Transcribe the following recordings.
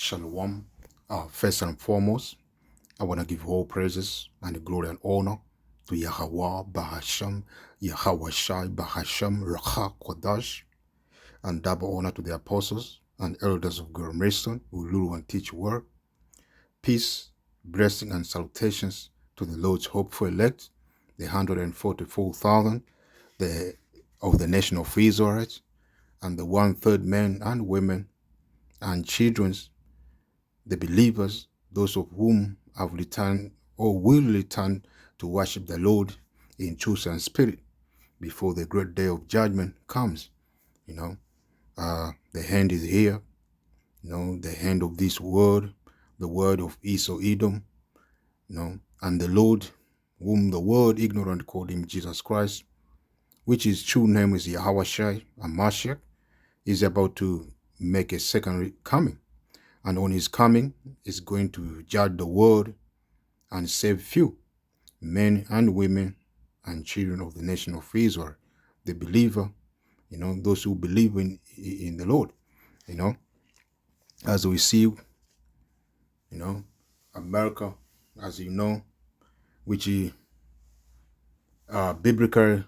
Shalom. First and foremost, I want to give all praises and the glory and honor to Yahweh Bahasham, Yahweh Shai Bahasham, Racha Kodash, and double honor to the apostles and elders of Gormeston who rule and teach word. Peace, blessing, and salutations to the Lord's hopeful elect, the 144,000 of the nation of Israel, and the 1/3 men and women and children, the believers, those of whom have returned or will return to worship the Lord in truth and spirit before the great day of judgment comes. The hand is here, the hand of this word, the word of Esau Edom, and the Lord, whom the world ignorant called him Jesus Christ, which his true name is Yahweh Shai and Mashiach, is about to make a second coming. And on his coming, is going to judge the world and save few, men and women and children of the nation of Israel, the believer, those who believe in the Lord, as we see, America, as you know, which is biblical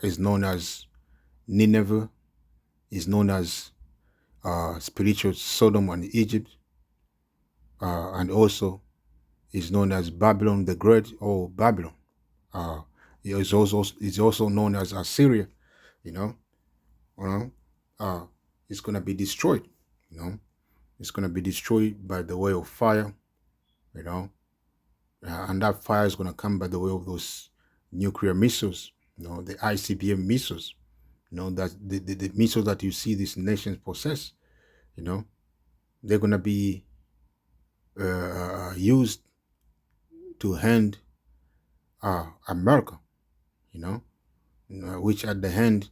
is known as Nineveh, is known as spiritual Sodom and Egypt, and also is known as Babylon the Great or Babylon. It's also known as Assyria. It's going to be destroyed. It's going to be destroyed by the way of fire. And that fire is going to come by the way of those nuclear missiles. The ICBM missiles. That the missiles that you see these nations possess. They're going to be used to hand America. Which at the end,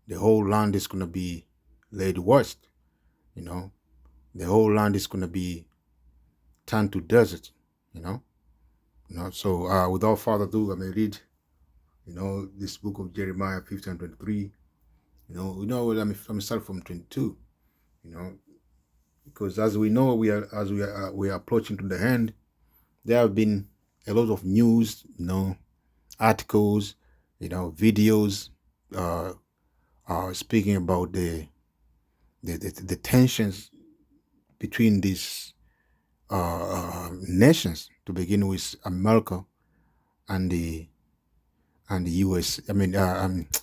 the whole land is going to be laid waste. The whole land is going to be turned to desert. So without further ado, I may read, this book of Jeremiah 15:23. Let me start from 22. Because as we know, we are approaching to the end. There have been a lot of news, articles, videos, speaking about the tensions between these nations, to begin with America and the U.S.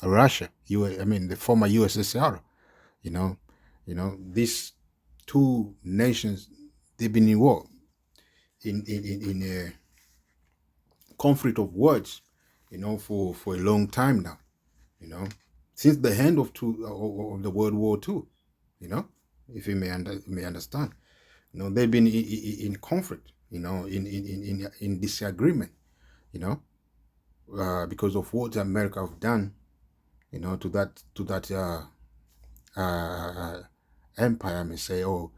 Russia. The former USSR. These two nations, they've been in war, in a conflict of words, for a long time now. Since the end of the World War II. If you may understand. They've been in conflict, in disagreement, because of what America have done, to that empire, I may say, or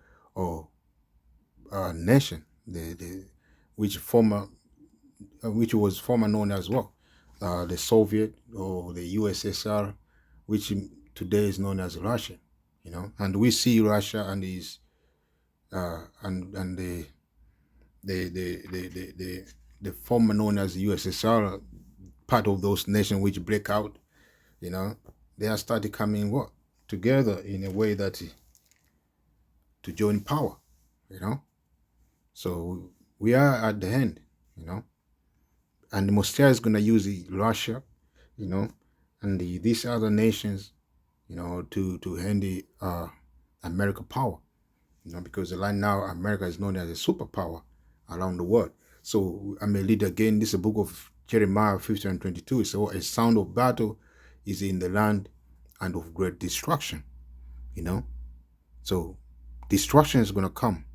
nation, which was former known as well, the Soviet or the USSR, which today is known as Russia. And we see Russia and his and the former known as USSR, part of those nations which break out, they are started coming together in a way that to join power, So we are at the end, and the Moscow is going to use Russia, and these other nations, to hand the America power, because right now America is known as a superpower around the world. So I may read again. This is a book of Jeremiah 15:22. So a sound of battle is in the land and of great destruction. So destruction is going to come,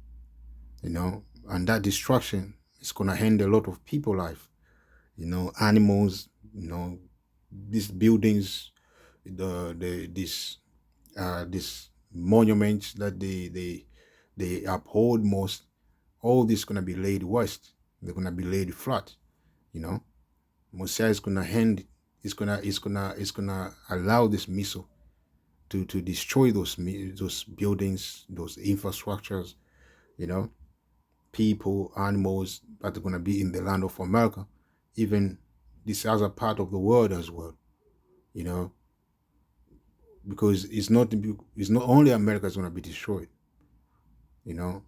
and that destruction is going to end a lot of people's life, animals, these buildings, these monuments that they uphold most, all this is going to be laid waste. They're going to be laid flat. Mosiah is going to end. It's going to allow this missile to destroy those buildings, those infrastructures, you know, people, animals that are going to be in the land of America, even this other part of the world as well, you know, because it's not only America is going to be destroyed, you know,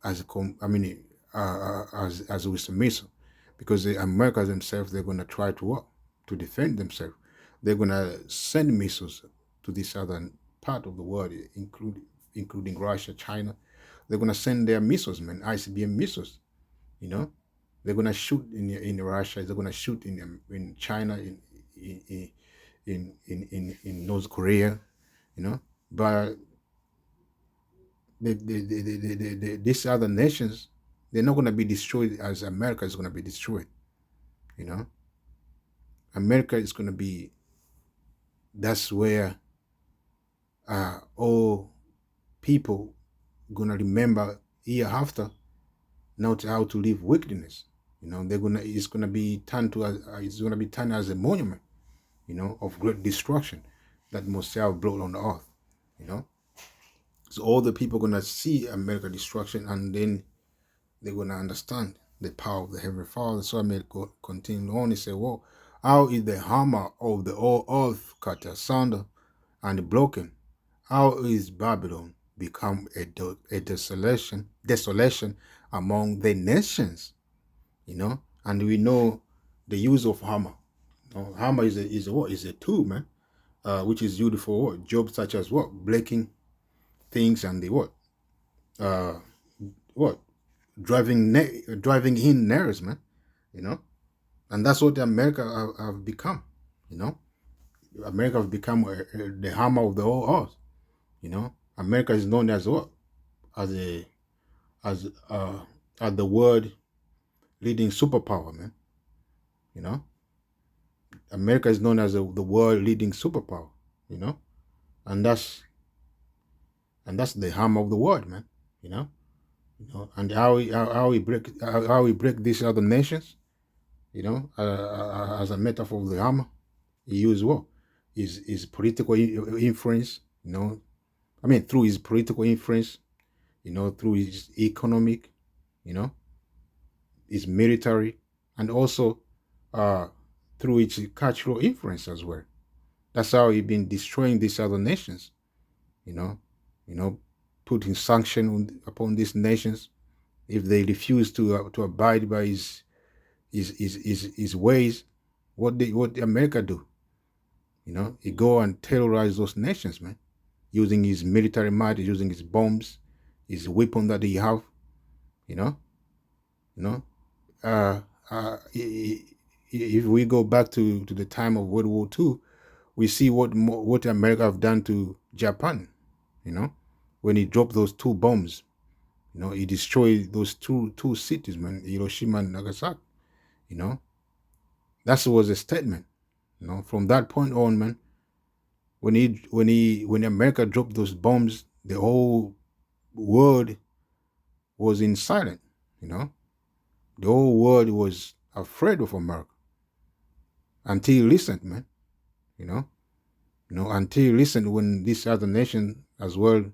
as with the missile, because the Americans themselves they're going to try to what to defend themselves. They're going to send missiles to this southern part of the world, including Russia, China. They're going to send their missiles, man, ICBM missiles. You know, they're going to shoot in Russia. They're going to shoot in China, in North Korea. You know, but these other nations, they're not going to be destroyed as America is going to be destroyed. You know, America is going to be. That's where all people going to remember year after not how to live wickedness. You know, it's gonna be turned to it's gonna be turned as a monument, you know, of great destruction that Messiah brought on the earth. You know, so all the people gonna see America destruction, and then they're gonna understand the power of the Heavenly Father. So I may continue on and say, well, how is the hammer of the whole earth cut asunder and broken? How is Babylon become a desolation among the nations? You know, and we know the use of hammer. You know, hammer is a what? Is a tool, man, which is used for what? Jobs such as what? Breaking things and the what? Uh, what? Driving in nails, man. You know, and that's what America have become. You know, America has become the hammer of the whole earth. You know, America is known as what? As a as as the world leading superpower, man. You know, America is known as the world leading superpower. You know, and that's the harm of the world, man. You know, and how we break these other nations. You know, as a metaphor of the hammer, he used what? His political influence. You know, I mean through his political influence. You know, through his economic. You know, his military, and also uh, through its cultural influence as well. That's how he been destroying these other nations. You know, you know, putting sanction upon these nations if they refuse to abide by his ways. What America do? You know, he go and terrorize those nations, man, using his military might, using his bombs, his weapon that he have. You know, you know. Uh, if we go back to the time of World War II, we see what America have done to Japan. You know, when he dropped those two bombs, you know, he destroyed those two cities, man, Hiroshima and Nagasaki. You know, that was a statement. You know, from that point on, man, when America dropped those bombs, the whole world was in silence. You know, the whole world was afraid of America until he listened, man. You know, until he listened when these other nations as well,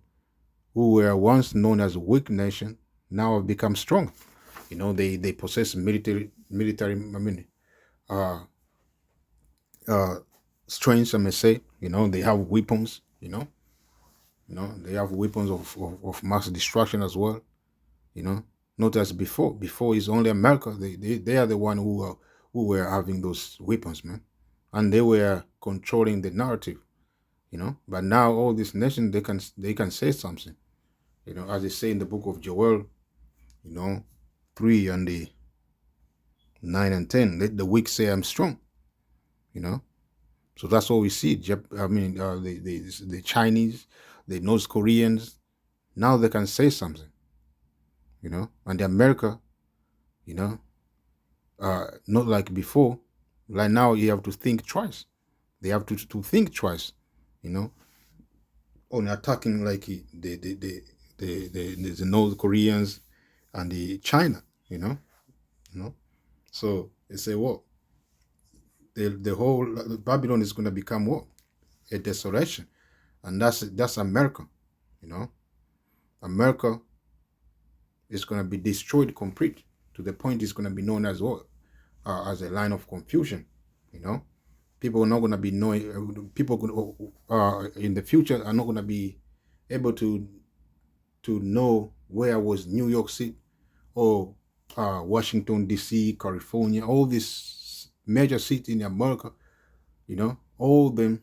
who were once known as a weak nation, now have become strong. You know, they possess military. I mean, uh, uh, strengths. I may say. You know, they have weapons. They have weapons of mass destruction as well. You know, not as before. Before it's only America. They are the one who were having those weapons, man, and they were controlling the narrative. You know, but now all these nations they can say something. You know, as they say in the book of Joel. You know, 3 and the 9 and 10. Let the weak say I'm strong. You know, so that's what we see. I mean, the Chinese, the North Koreans, now they can say something. You know, and the America, you know, not like before. Like now, you have to think twice. They have to think twice. You know, on attacking like the North Koreans and the China. You know. So they say, well, the whole Babylon is going to become what? a desolation. And that's America, you know. America is going to be destroyed complete to the point it's going to be known as what? As a line of confusion, you know. People are not going to be knowing, people in the future are not going to be able to know where was New York City or Washington, D.C., California, all these major cities in America, you know, all of them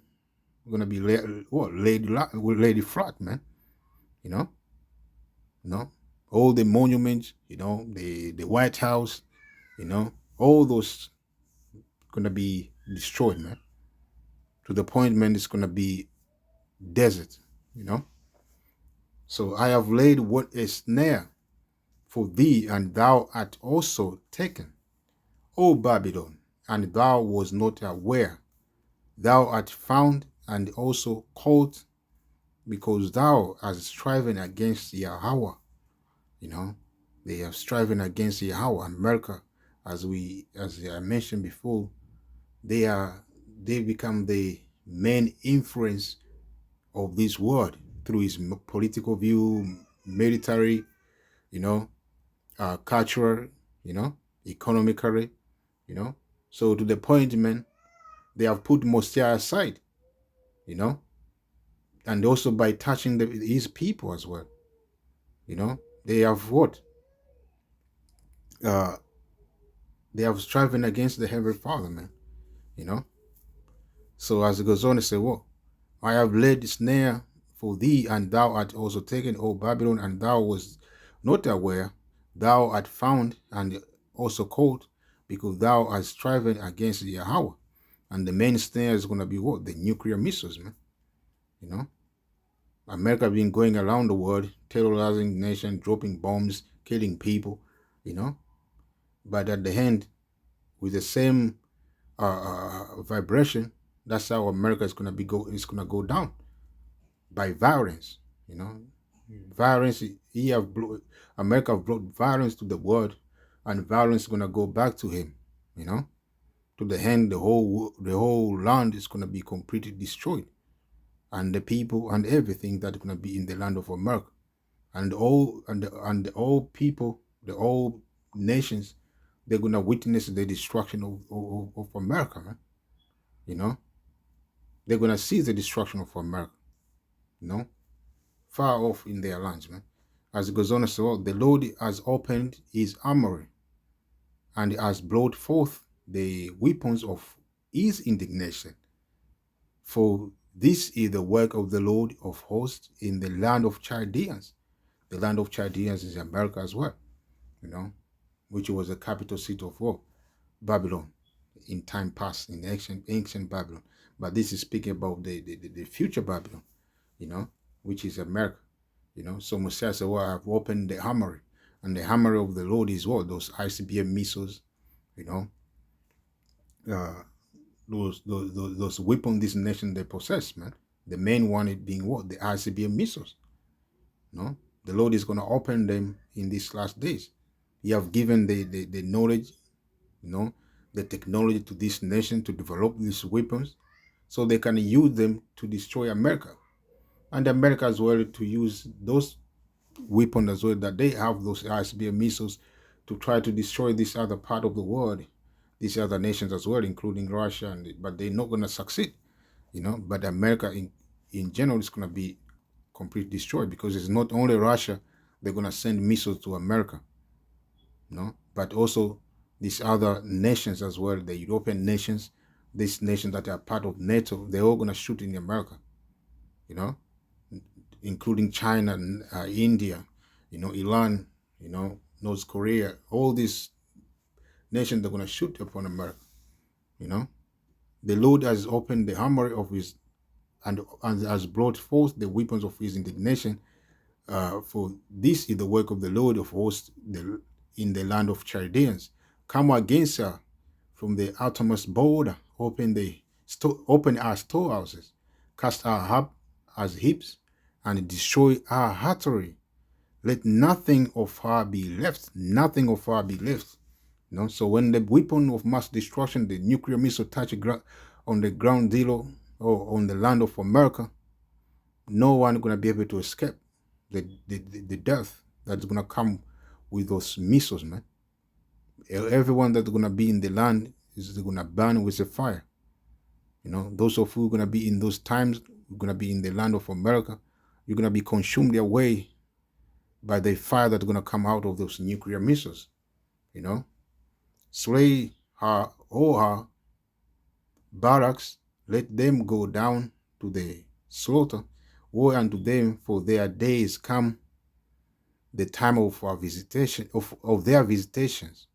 are going to be laid flat, man, you know. You know, all the monuments, you know, the White House, you know, all those gonna be destroyed, man. To the point, man, it's gonna be desert, you know. So I have laid what is snare for thee, and thou art also taken, O Babylon, and thou was not aware. Thou art found and also caught, because thou hast striven against Yahweh. You know, they have striven against Yahweh. America, as I mentioned before, they become the main influence of this world through his political view, military, you know, cultural, you know, economically, you know. So to the point, man, they have put Mosiah aside, you know, and also by touching his people as well, you know. They have what? Uh, they have striven against the Heavenly Father, man, you know. So as it goes on to say, what? I have laid snare for thee, and thou art also taken, O Babylon, and thou was not aware. Thou art found and also caught, because thou hast striven against Yahweh. And the main snare is going to be what? The nuclear missiles, man. You know? America been going around the world, terrorizing nations, dropping bombs, killing people, you know? But at the end, with the same vibration, that's how America is going to go down. By violence, you know, violence. America have brought violence to the world, and violence is gonna go back to him, you know, to the end. The whole land is gonna be completely destroyed, and the people and everything that's gonna be in the land of America, and all people, the all nations, they're gonna witness the destruction of America, man. You know, they're gonna see the destruction of America. You know, far off in their lands, man. As it goes on to say, well, the Lord has opened his armory and has brought forth the weapons of his indignation. For this is the work of the Lord of hosts in the land of Chaldeans. The land of Chaldeans is America as well, you know, which was the capital city of what? Babylon in time past, in ancient Babylon. But this is speaking about the future Babylon, you know, which is America. You know, so Messiah said, well, I've opened the hammer. And the hammer of the Lord is what? Those ICBM missiles, you know, those weapons this nation they possess, man. The main one being what? The ICBM missiles. You know, the Lord is going to open them in these last days. He have given the knowledge, you know, the technology to this nation to develop these weapons so they can use them to destroy America. And America as well to use those weapons as well that they have, those ICBM missiles, to try to destroy this other part of the world, these other nations as well, including Russia. But they're not going to succeed, you know. But America in general is going to be completely destroyed, because it's not only Russia they're going to send missiles to America, you know, but also these other nations as well, the European nations, these nations that are part of NATO, they're all going to shoot in America, you know, including China, India, you know, Iran, you know, North Korea, all these nations are going to shoot upon America, you know. The Lord has opened the hammer of his, and has brought forth the weapons of his indignation. For this is the work of the Lord of hosts in the land of Chaldeans. Come against her from the outermost border, open our storehouses, cast our up as heaps, and destroy our hatchery. Let nothing of her be left. Nothing of her be left. You know, so when the weapon of mass destruction, the nuclear missile touch on the ground zero, on the land of America, no one gonna be able to escape the death that's gonna come with those missiles, man. Everyone that's gonna be in the land is gonna burn with the fire. Those of you gonna be in those times, gonna be in the land of America, you're gonna be consumed away by the fire that's gonna come out of those nuclear missiles. Slay her, all her barracks, let them go down to the slaughter. Woe unto them, for their days come, the time of our visitation, of their visitations.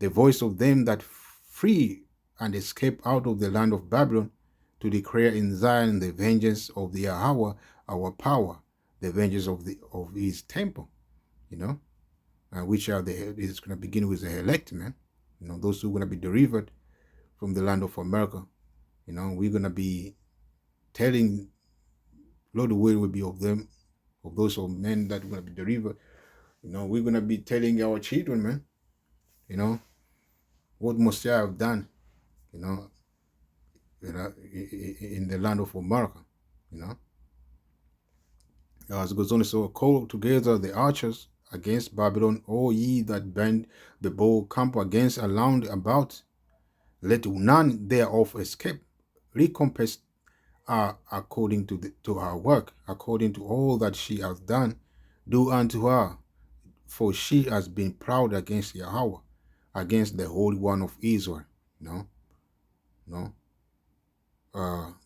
The voice of them that flee and escape out of the land of Babylon, to declare in Zion the vengeance of the Yahweh, our power, the vengeance of his temple, which is going to begin with the elect, man. Those who are going to be delivered from the land of America. We're going to be telling, Lord, the will be of them, of those of men that are going to be delivered. We're going to be telling our children, man, what must I have done, in the land of America, As it goes on, so call together the archers against Babylon, all ye that bend the bow, camp against around about. Let none thereof escape. Recompense are according to her work, according to all that she has done. Do unto her, for she has been proud against Yahweh, against the Holy One of Israel.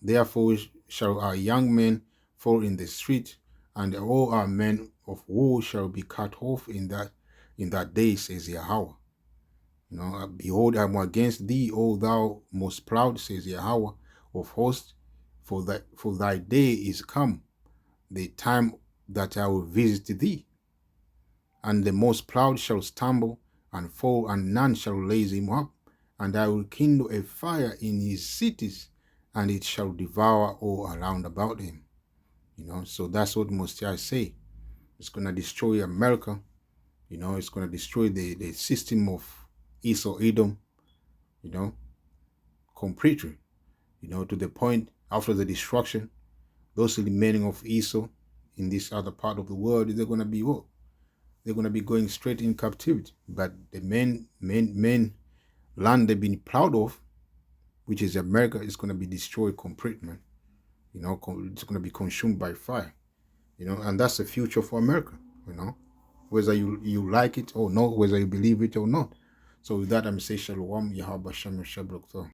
Therefore shall our young men fall in the street, and all our men of war shall be cut off in that day, says Yahweh. Behold, I am against thee, O thou most proud, says Yahweh of hosts, for thy day is come, the time that I will visit thee. And the most proud shall stumble and fall, and none shall raise him up. And I will kindle a fire in his cities, and it shall devour all around about him. So that's what Most High say. It's going to destroy America. It's going to destroy the system of Esau, Edom, completely. To the point, after the destruction, those remaining of Esau in this other part of the world, they're going to be what? They're going to be going straight in captivity. But the main land they've been proud of, which is America, is going to be destroyed completely, man. It's going to be consumed by fire. And that's the future for America, whether you like it or not, whether you believe it or not. So with that, I'm saying Shalom, Yahweh Shem Shabbat.